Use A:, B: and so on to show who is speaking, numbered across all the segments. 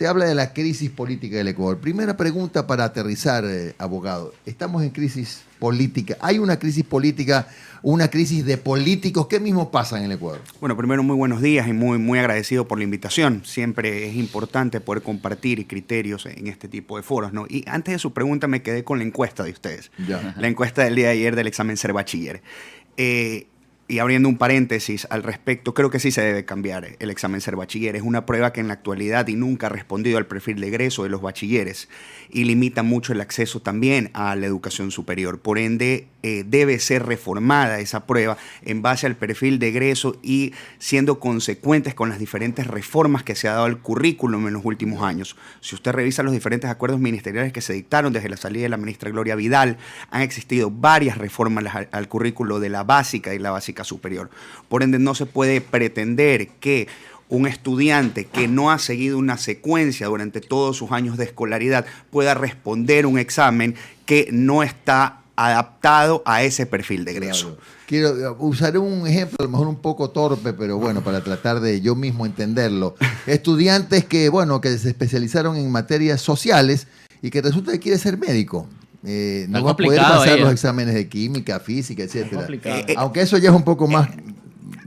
A: Se habla de la crisis política del Ecuador. Primera pregunta para aterrizar, abogado. ¿Estamos en crisis política? ¿Hay una crisis política, una crisis de políticos? ¿Qué mismo pasa en el Ecuador?
B: Bueno, primero muy buenos días y muy agradecido por la invitación. Siempre es importante poder compartir criterios en este tipo de foros, ¿no? Y antes de su pregunta me quedé con la encuesta de ustedes.
A: Ya.
B: La encuesta del día de ayer del examen Ser Bachiller. Y abriendo un paréntesis al respecto, creo que sí se debe cambiar el examen Ser Bachiller. Es una prueba que en la actualidad y nunca ha respondido al perfil de egreso de los bachilleres y limita mucho el acceso también a la educación superior. Por ende, debe ser reformada esa prueba en base al perfil de egreso y siendo consecuentes con las diferentes reformas que se ha dado al currículum en los últimos años. Si usted revisa los diferentes acuerdos ministeriales que se dictaron desde la salida de la ministra Gloria Vidal, han existido varias reformas al currículo de la básica y la básica superior. Por ende, no se puede pretender que un estudiante que no ha seguido una secuencia durante todos sus años de escolaridad pueda responder un examen que no está adaptado a ese perfil de egreso.
A: Claro. Usaré un ejemplo, a lo mejor un poco torpe, pero bueno, para tratar de yo mismo entenderlo. Estudiantes que, bueno, que se especializaron en materias sociales y que resulta que quiere ser médico. No va a poder pasar los exámenes de química, física, etcétera. Aunque eso ya es un poco más...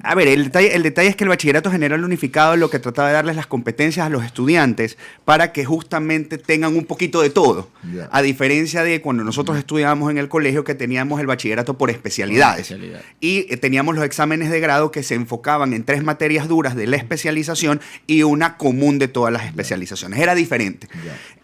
B: A ver, el detalle es que el Bachillerato General Unificado lo que trataba de darles las competencias a los estudiantes para que justamente tengan un poquito de todo. Yeah. A diferencia de cuando nosotros estudiábamos en el colegio, que teníamos el bachillerato por especialidades. Y teníamos los exámenes de grado que se enfocaban en 3 materias duras de la especialización y una común de todas las especializaciones. Era diferente.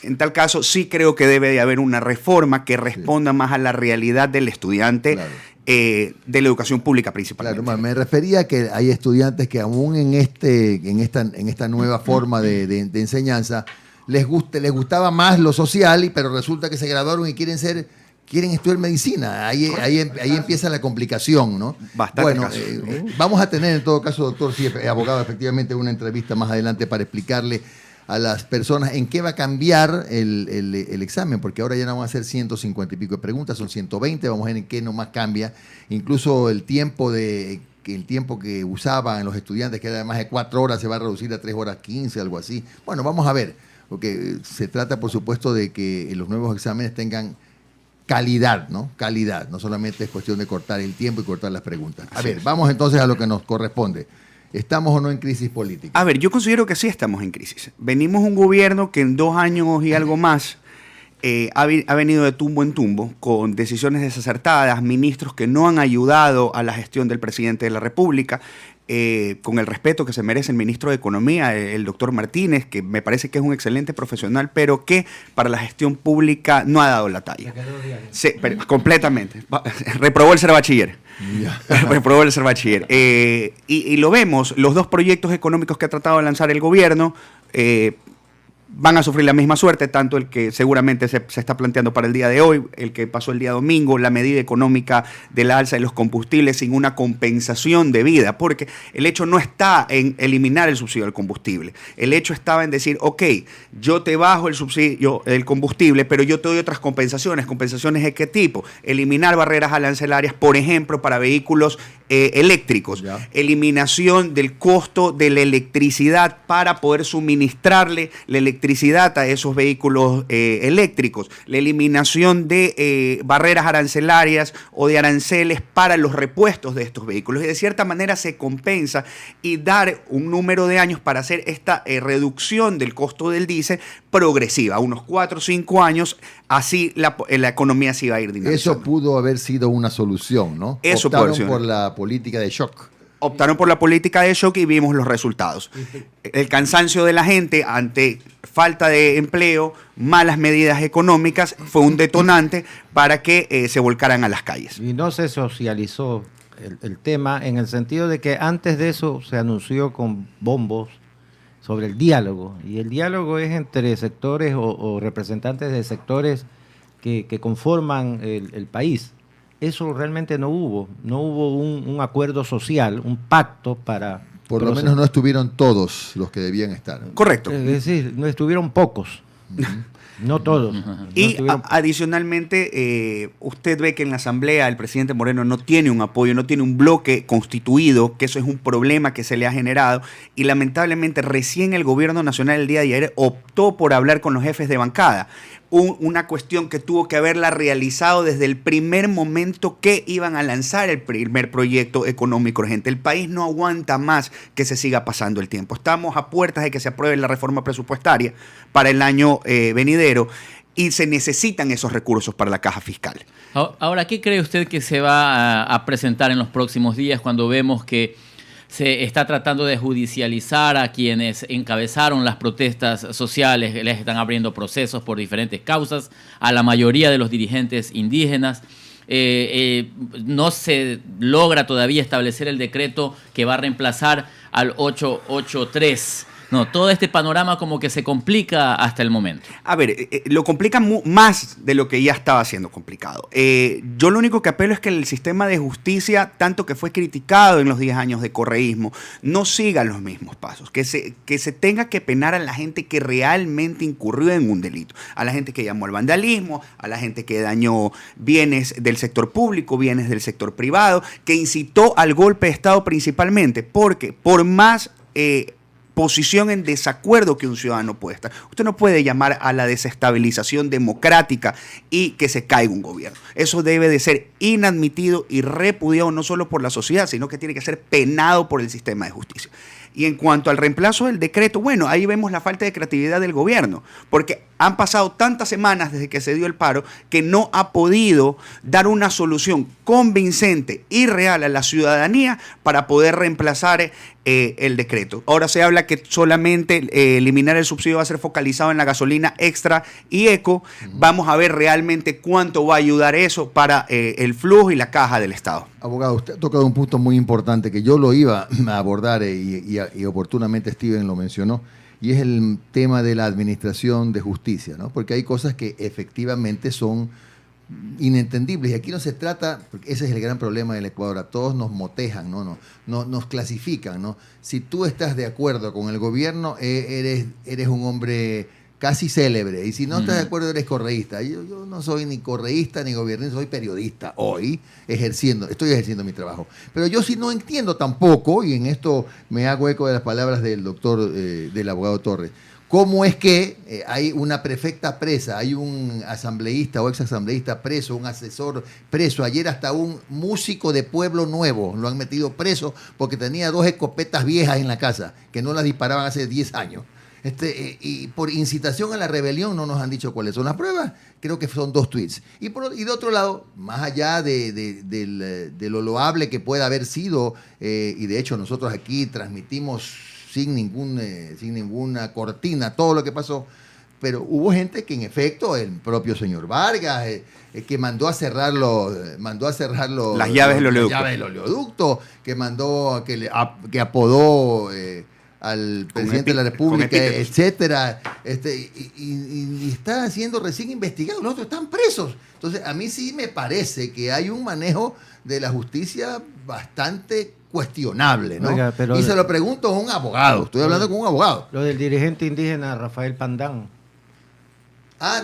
B: En tal caso, sí creo que debe de haber una reforma que responda más a la realidad del estudiante. De la educación pública principalmente.
A: Claro, me refería a que hay estudiantes que aún en esta nueva forma de enseñanza les gustaba más lo social, pero resulta que se graduaron y quieren estudiar medicina. Ahí empieza la complicación, ¿no?
B: Bastante.
A: Bueno, vamos a tener en todo caso, doctor, si es abogado, efectivamente una entrevista más adelante para explicarle a las personas en qué va a cambiar el examen, porque ahora ya no van a ser 150 y pico de preguntas, son 120, vamos a ver en qué nomás cambia. Incluso el tiempo que usaban los estudiantes, que era de más de 4 horas, se va a reducir a 3 horas 15, algo así. Bueno, vamos a ver, porque se trata, por supuesto, de que los nuevos exámenes tengan calidad, ¿no? Calidad, no solamente es cuestión de cortar el tiempo y cortar las preguntas. A ver, vamos entonces a lo que nos corresponde. ¿Estamos o no en crisis política?
B: A ver, yo considero que sí estamos en crisis. Venimos un gobierno que en 2 años y algo más ha venido de tumbo en tumbo, con decisiones desacertadas, ministros que no han ayudado a la gestión del presidente de la República, con el respeto que se merece el ministro de Economía, el doctor Martínez, que me parece que es un excelente profesional, pero que para la gestión pública no ha dado la talla. Completamente. Reprobó el Ser Bachiller. Reprobó el Ser Bachiller. Y lo vemos, los 2 proyectos económicos que ha tratado de lanzar el gobierno van a sufrir la misma suerte, tanto el que seguramente se está planteando para el día de hoy, el que pasó el día domingo, la medida económica de la alza de los combustibles sin una compensación debida, porque el hecho no está en eliminar el subsidio al combustible, el hecho estaba en decir, ok, yo te bajo el subsidio del combustible, pero yo te doy otras compensaciones. ¿Compensaciones de qué tipo? Eliminar barreras arancelarias, por ejemplo, para vehículos eléctricos, eliminación del costo de la electricidad para poder suministrarle la electricidad a esos vehículos eléctricos, la eliminación de barreras arancelarias o de aranceles para los repuestos de estos vehículos, y de cierta manera se compensa y dar un número de años para hacer esta reducción del costo del diésel progresiva, unos 4 o 5 años, así la economía se iba a ir dinamizando.
A: Eso pudo haber sido una solución, ¿no?
B: Eso
A: optaron por la política de shock.
B: Optaron por la política de shock y vimos los resultados. El cansancio de la gente ante falta de empleo, malas medidas económicas, fue un detonante para que se volcaran a las calles.
C: Y no se socializó el tema en el sentido de que antes de eso se anunció con bombos sobre el diálogo. Y el diálogo es entre sectores o representantes de sectores que conforman el país. Eso realmente no hubo un acuerdo social, un pacto para...
A: Por lo menos no estuvieron todos los que debían estar.
B: Correcto.
C: Es decir, no estuvieron pocos. No todos.
B: Y adicionalmente, usted ve que en la Asamblea el presidente Moreno no tiene un apoyo, no tiene un bloque constituido, que eso es un problema que se le ha generado. Y lamentablemente recién el gobierno nacional el día de ayer optó por hablar con los jefes de bancada. Una cuestión que tuvo que haberla realizado desde el primer momento que iban a lanzar el primer proyecto económico urgente. El país no aguanta más que se siga pasando el tiempo. Estamos a puertas de que se apruebe la reforma presupuestaria para el año venidero y se necesitan esos recursos para la caja fiscal.
D: Ahora, ¿qué cree usted que se va a presentar en los próximos días cuando vemos que se está tratando de judicializar a quienes encabezaron las protestas sociales, les están abriendo procesos por diferentes causas, a la mayoría de los dirigentes indígenas? No se logra todavía establecer el decreto que va a reemplazar al 883. No, todo este panorama como que se complica hasta el momento.
B: A ver, lo complica más de lo que ya estaba siendo complicado. Yo lo único que apelo es que el sistema de justicia, tanto que fue criticado en los 10 años de correísmo, no siga los mismos pasos. Que se tenga que penar a la gente que realmente incurrió en un delito. A la gente que llamó al vandalismo, a la gente que dañó bienes del sector público, bienes del sector privado, que incitó al golpe de Estado principalmente. Porque por más posición en desacuerdo que un ciudadano puede estar, usted no puede llamar a la desestabilización democrática y que se caiga un gobierno. Eso debe de ser inadmitido y repudiado no solo por la sociedad, sino que tiene que ser penado por el sistema de justicia. Y en cuanto al reemplazo del decreto, bueno, ahí vemos la falta de creatividad del gobierno, porque han pasado tantas semanas desde que se dio el paro que no ha podido dar una solución convincente y real a la ciudadanía para poder reemplazar el decreto. Ahora se habla que solamente eliminar el subsidio va a ser focalizado en la gasolina extra y eco. Vamos a ver realmente cuánto va a ayudar eso para el flujo y la caja del Estado.
A: Abogado, usted ha tocado un punto muy importante que yo lo iba a abordar y oportunamente Steven lo mencionó, y es el tema de la administración de justicia, ¿no? Porque hay cosas que efectivamente son inentendibles. Y aquí no se trata, porque ese es el gran problema del Ecuador, a todos nos motejan, ¿no? Nos clasifican, ¿no? Si tú estás de acuerdo con el gobierno, eres un hombre casi célebre, y si no estás de acuerdo eres correísta. Yo no soy ni correísta ni gobernista, soy periodista hoy, estoy ejerciendo mi trabajo. Pero yo sí no entiendo tampoco, y en esto me hago eco de las palabras del del abogado Torres, cómo es que hay una prefecta presa, hay un asambleísta o exasambleísta preso, un asesor preso, ayer hasta un músico de Pueblo Nuevo lo han metido preso porque tenía 2 escopetas viejas en la casa, que no las disparaban hace 10 años. Y por incitación a la rebelión no nos han dicho cuáles son las pruebas, creo que son 2 tweets. Y de otro lado, más allá de lo loable que pueda haber sido, y de hecho nosotros aquí transmitimos sin ninguna cortina todo lo que pasó, pero hubo gente que en efecto, el propio señor Vargas, que mandó a cerrar
B: las llaves del
A: oleoducto, que apodó al presidente de la República, etcétera, y está siendo recién investigado, los otros están presos. Entonces, a mí sí me parece que hay un manejo de la justicia bastante cuestionable, ¿no? Oiga, y se lo pregunto a un abogado, estoy hablando con un abogado.
C: Lo del dirigente indígena Rafael Pandán.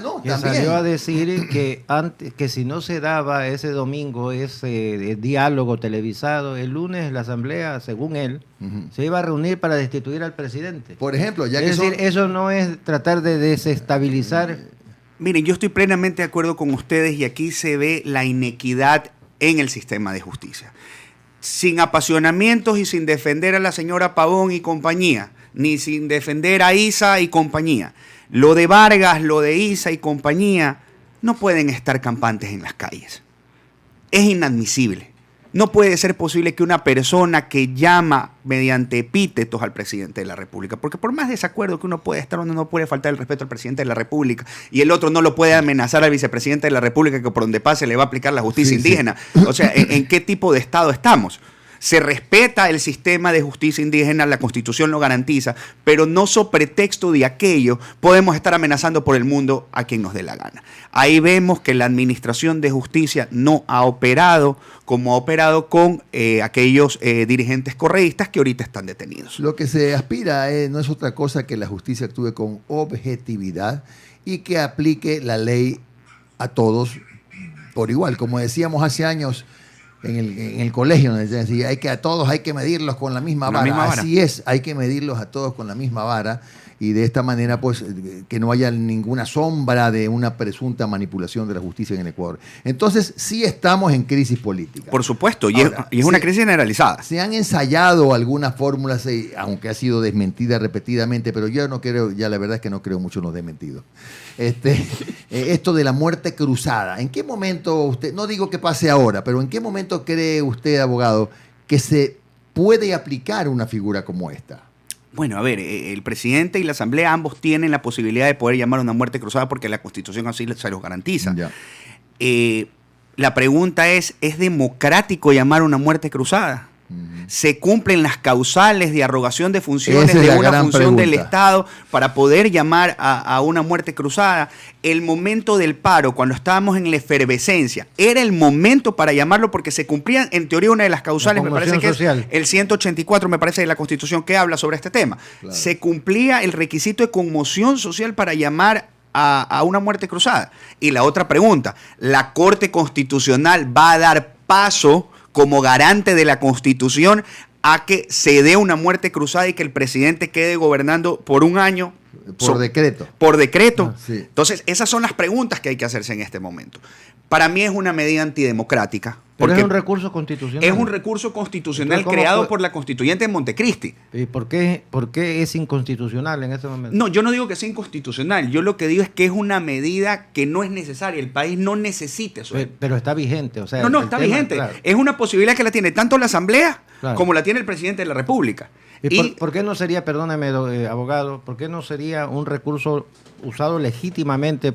A: No,
C: que
A: también
C: salió a decir que si no se daba ese domingo ese diálogo televisado, el lunes la asamblea, según él, se iba a reunir para destituir al presidente.
A: Por ejemplo,
C: eso no es tratar de desestabilizar.
B: Miren, yo estoy plenamente de acuerdo con ustedes y aquí se ve la inequidad en el sistema de justicia. Sin apasionamientos y sin defender a la señora Pavón y compañía, ni sin defender a Isa y compañía. Lo de Vargas, lo de Isa y compañía, no pueden estar campantes en las calles. Es inadmisible. No puede ser posible que una persona que llama mediante epítetos al presidente de la República, porque por más desacuerdo que uno puede estar, uno no puede faltar el respeto al presidente de la República, y el otro no lo puede amenazar al vicepresidente de la República que por donde pase le va a aplicar la justicia indígena. O sea, ¿en qué tipo de Estado estamos? se respeta el sistema de justicia indígena, la Constitución lo garantiza, pero no sobre pretexto de aquello podemos estar amenazando por el mundo a quien nos dé la gana. Ahí vemos que la Administración de Justicia no ha operado como ha operado con aquellos dirigentes correístas que ahorita están detenidos.
A: Lo que se aspira no es otra cosa que la justicia actúe con objetividad y que aplique la ley a todos por igual. Como decíamos hace años en el colegio, donde decía, a todos hay que medirlos con la misma vara. Así es, hay que medirlos a todos con la misma vara y de esta manera pues que no haya ninguna sombra de una presunta manipulación de la justicia en el Ecuador. Entonces sí estamos en crisis política.
B: Por supuesto, y es una crisis generalizada.
A: Se han ensayado algunas fórmulas, aunque ha sido desmentida repetidamente, pero yo no creo, ya la verdad es que no creo mucho en los desmentidos. Esto de la muerte cruzada, ¿en qué momento usted, no digo que pase ahora, pero en qué momento cree usted, abogado, que se puede aplicar una figura como esta?
B: Bueno, a ver, el presidente y la Asamblea ambos tienen la posibilidad de poder llamar a una muerte cruzada porque la Constitución así se los garantiza. La pregunta ¿es democrático llamar a una muerte cruzada? ¿Se cumplen las causales de arrogación de funciones de una función del Estado para poder llamar a una muerte cruzada? El momento del paro, cuando estábamos en la efervescencia, era el momento para llamarlo porque se cumplían, en teoría, una de las causales, me parece que social. Es el 184, me parece, de la Constitución que habla sobre este tema. Claro. Se cumplía el requisito de conmoción social para llamar a una muerte cruzada. Y la otra pregunta, ¿la Corte Constitucional va a dar paso como garante de la Constitución a que se dé una muerte cruzada y que el presidente quede gobernando por un año?
A: Por decreto.
B: Por decreto.
A: Sí.
B: Entonces, esas son las preguntas que hay que hacerse en este momento. Para mí es una medida antidemocrática.
C: Pero es un recurso constitucional.
B: Es un recurso constitucional creado por la constituyente de Montecristi.
C: ¿Y por qué es inconstitucional en este momento?
B: No, yo no digo que sea inconstitucional. Yo lo que digo es que es una medida que no es necesaria. El país no necesita eso.
C: Pero está vigente. O sea,
B: no, está vigente. Claro. Es una posibilidad que la tiene tanto la Asamblea como la tiene el presidente de la República.
C: ¿Por qué no sería, perdóneme, abogado, por qué no sería un recurso usado legítimamente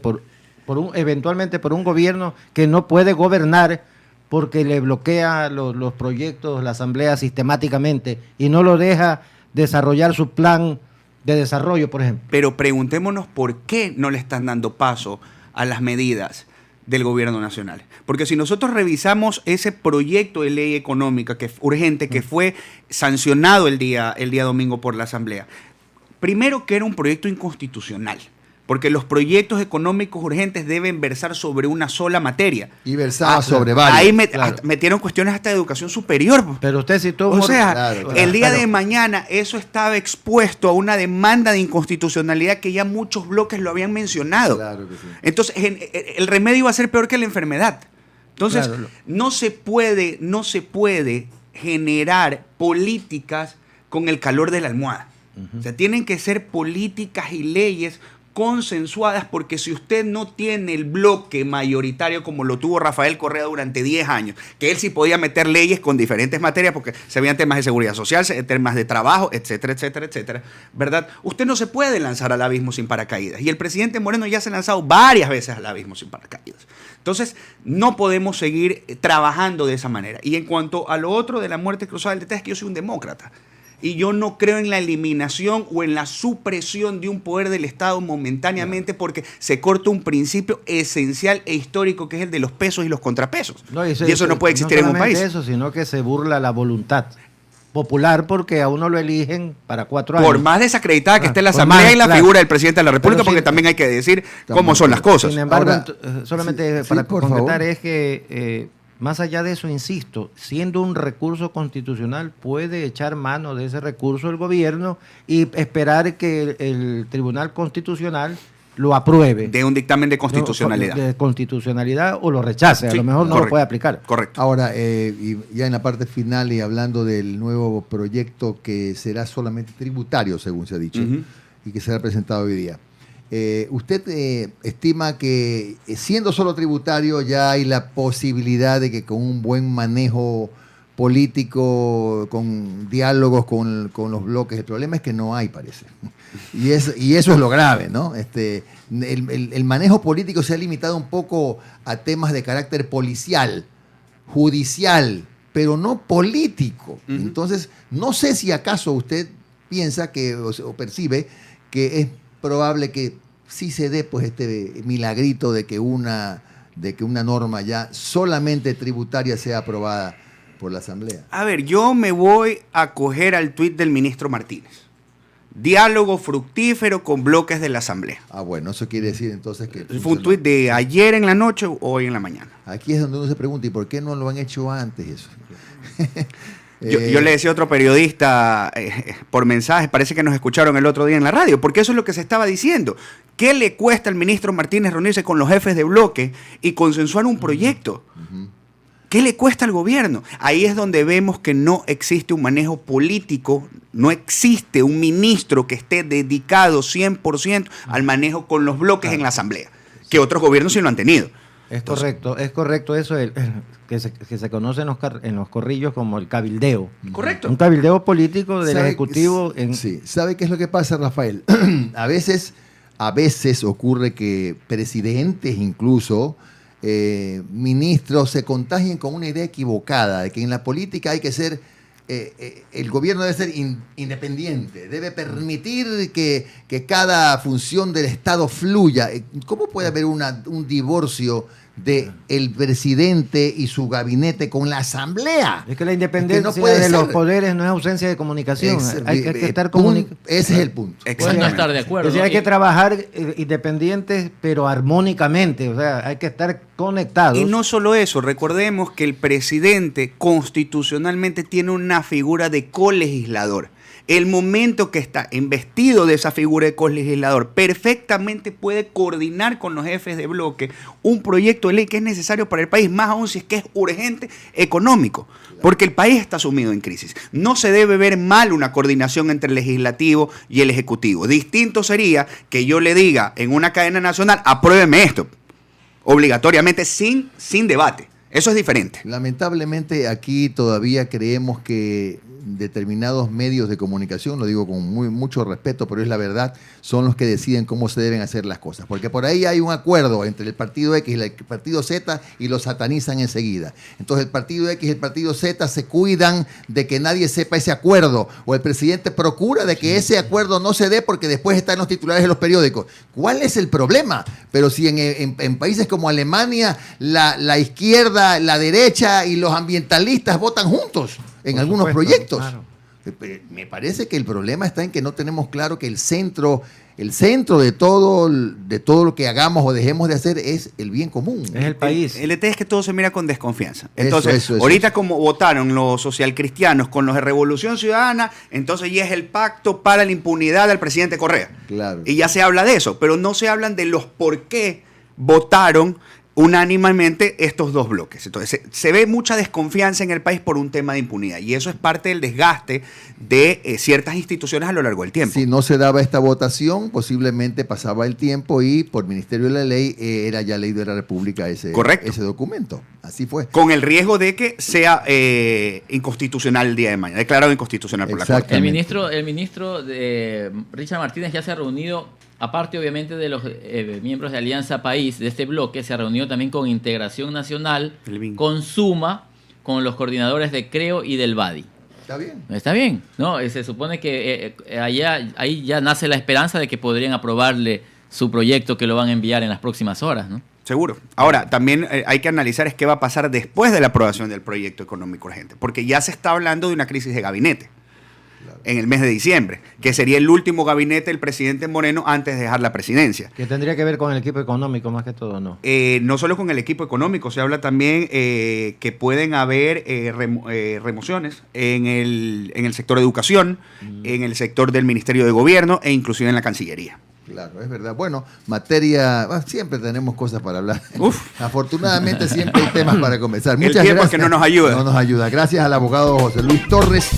C: eventualmente por un gobierno que no puede gobernar porque le bloquea los proyectos, la Asamblea sistemáticamente y no lo deja desarrollar su plan de desarrollo, por ejemplo? Pero
B: preguntémonos por qué no le están dando paso a las medidas del gobierno nacional. Porque si nosotros revisamos ese proyecto de ley económica urgente que fue sancionado el día domingo por la Asamblea, primero que era un proyecto inconstitucional. Porque los proyectos económicos urgentes deben versar sobre una sola materia.
A: Y versaba sobre varios.
B: Ahí metieron cuestiones hasta de educación superior.
C: Pero usted citó...
B: O sea, el día de mañana eso estaba expuesto a una demanda de inconstitucionalidad que ya muchos bloques lo habían mencionado.
A: Claro que sí.
B: Entonces, el remedio iba a ser peor que la enfermedad. Entonces, no se puede generar políticas con el calor de la almohada. O sea, tienen que ser políticas y leyes consensuadas, porque si usted no tiene el bloque mayoritario como lo tuvo Rafael Correa durante 10 años, que él sí podía meter leyes con diferentes materias porque se veían temas de seguridad social, temas de trabajo, etcétera, etcétera, etcétera, ¿verdad? Usted no se puede lanzar al abismo sin paracaídas y el presidente Moreno ya se ha lanzado varias veces al abismo sin paracaídas. Entonces, no podemos seguir trabajando de esa manera. Y en cuanto a lo otro de la muerte cruzada del detalle, es que yo soy un demócrata. Y yo no creo en la eliminación o en la supresión de un poder del Estado momentáneamente porque se corta un principio esencial e histórico que es el de los pesos y los contrapesos. Y eso no puede existir en un país.
C: No solamente eso, sino que se burla la voluntad popular porque a uno lo eligen para 4 años.
B: Por más desacreditada que esté la Asamblea y la figura del presidente de la República, porque también hay que decir cómo son las cosas.
C: Sin embargo, solamente para completar es que... más allá de eso, insisto, siendo un recurso constitucional, puede echar mano de ese recurso el gobierno y esperar que el Tribunal Constitucional lo apruebe.
B: De un dictamen de constitucionalidad.
C: De constitucionalidad o lo rechace, a lo mejor no lo puede aplicar.
B: Correcto.
A: Ahora, y ya en la parte final y hablando del nuevo proyecto que será solamente tributario, según se ha dicho, y que será presentado hoy día. ¿Usted estima que siendo solo tributario ya hay la posibilidad de que con un buen manejo político, con diálogos con los bloques, el problema es que no hay, parece? Y eso es lo grave, ¿no? El manejo político se ha limitado un poco a temas de carácter policial, judicial, pero no político. Entonces, no sé si acaso usted piensa que o percibe que es probable que sí se dé pues este milagrito de que una norma ya solamente tributaria sea aprobada por la Asamblea.
B: A ver, yo me voy a acoger al tuit del ministro Martínez. Diálogo fructífero con bloques de la Asamblea.
A: Ah, bueno, eso quiere decir entonces que...
B: Fue un tuit de ayer en la noche o hoy en la mañana.
A: Aquí es donde uno se pregunta, ¿y por qué no lo han hecho antes eso?
B: Yo le decía a otro periodista por mensaje, parece que nos escucharon el otro día en la radio, porque eso es lo que se estaba diciendo. ¿Qué le cuesta al ministro Martínez reunirse con los jefes de bloque y consensuar un proyecto? ¿Qué le cuesta al gobierno? Ahí es donde vemos que no existe un manejo político, no existe un ministro que esté dedicado 100% al manejo con los bloques en la Asamblea, que otros gobiernos sí lo han tenido.
C: Es correcto eso, que se conoce en los corrillos como el cabildeo.
B: Correcto.
C: Un cabildeo político del Ejecutivo.
A: Sí, ¿sabe qué es lo que pasa, Rafael? A veces ocurre que presidentes incluso, ministros se contagien con una idea equivocada de que en la política hay que ser, el gobierno debe ser independiente, debe permitir que cada función del Estado fluya. ¿Cómo puede haber un divorcio de el presidente y su gabinete con la Asamblea?
C: Es que la independencia
A: no puede
C: de los
A: ser.
C: poderes no es ausencia de comunicación. Hay que estar
A: ese es el punto.
D: Pueden no estar de acuerdo.
C: Es decir, hay que trabajar independientes, pero armónicamente. O sea, hay que estar conectados.
B: Y no solo eso, recordemos que el presidente constitucionalmente tiene una figura de colegislador. El momento que está investido de esa figura de colegislador, perfectamente puede coordinar con los jefes de bloque un proyecto de ley que es necesario para el país, más aún si es que es urgente económico, porque el país está sumido en crisis. No se debe ver mal una coordinación entre el legislativo y el ejecutivo. Distinto sería que yo le diga en una cadena nacional, apruébeme esto, obligatoriamente, sin debate. Eso es diferente.
A: Lamentablemente aquí todavía creemos que determinados medios de comunicación, lo digo con mucho respeto, pero es la verdad, son los que deciden cómo se deben hacer las cosas. Porque por ahí hay un acuerdo entre el partido X y el partido Z y lo satanizan enseguida. Entonces el partido X y el partido Z se cuidan de que nadie sepa ese acuerdo, o el presidente procura de que ese acuerdo no se dé porque después está en los titulares de los periódicos. ¿Cuál es el problema? Pero si en países como Alemania la izquierda, la derecha y los ambientalistas votan juntos en algunos proyectos. Claro. Me parece que el problema está en que no tenemos claro que el centro de todo lo que hagamos o dejemos de hacer es el bien común.
C: Es el país.
B: El ET es que todo se mira con desconfianza. Entonces, ahorita como votaron los socialcristianos con los de Revolución Ciudadana, entonces ya es el pacto para la impunidad del presidente Correa.
A: Claro.
B: Y ya se habla de eso, pero no se hablan de los por qué votaron unánimemente estos dos bloques. Entonces se ve mucha desconfianza en el país por un tema de impunidad y eso es parte del desgaste de ciertas instituciones a lo largo del tiempo.
A: Si no se daba esta votación, posiblemente pasaba el tiempo y por Ministerio de la Ley era ya ley de la República ese documento. Así fue.
B: Con el riesgo de que sea inconstitucional el día de mañana, declarado inconstitucional por la Corte.
D: El ministro Richard Martínez ya se ha reunido, aparte obviamente de los miembros de Alianza País, de este bloque, se ha reunido también con Integración Nacional, con Suma, con los coordinadores de Creo y del BADI.
A: Está bien.
D: Está bien, ¿no? Se supone que ahí ya nace la esperanza de que podrían aprobarle su proyecto que lo van a enviar en las próximas horas, ¿no?
B: Seguro. Ahora, también hay que analizar es qué va a pasar después de la aprobación del proyecto económico urgente, porque ya se está hablando de una crisis de gabinete en el mes de diciembre, que sería el último gabinete del presidente Moreno antes de dejar la presidencia.
C: Que tendría que ver con el equipo económico más que todo, ¿no?
B: No solo con el equipo económico, se habla también que pueden haber remociones en el sector de educación, en el sector del Ministerio de Gobierno e inclusive en la Cancillería.
A: Claro, es verdad. Bueno, siempre tenemos cosas para hablar.
B: Uf.
A: Afortunadamente siempre hay temas para conversar.
B: Muchas gracias. El tiempo es que no nos ayuda.
A: No nos ayuda. Gracias al abogado José Luis Torres.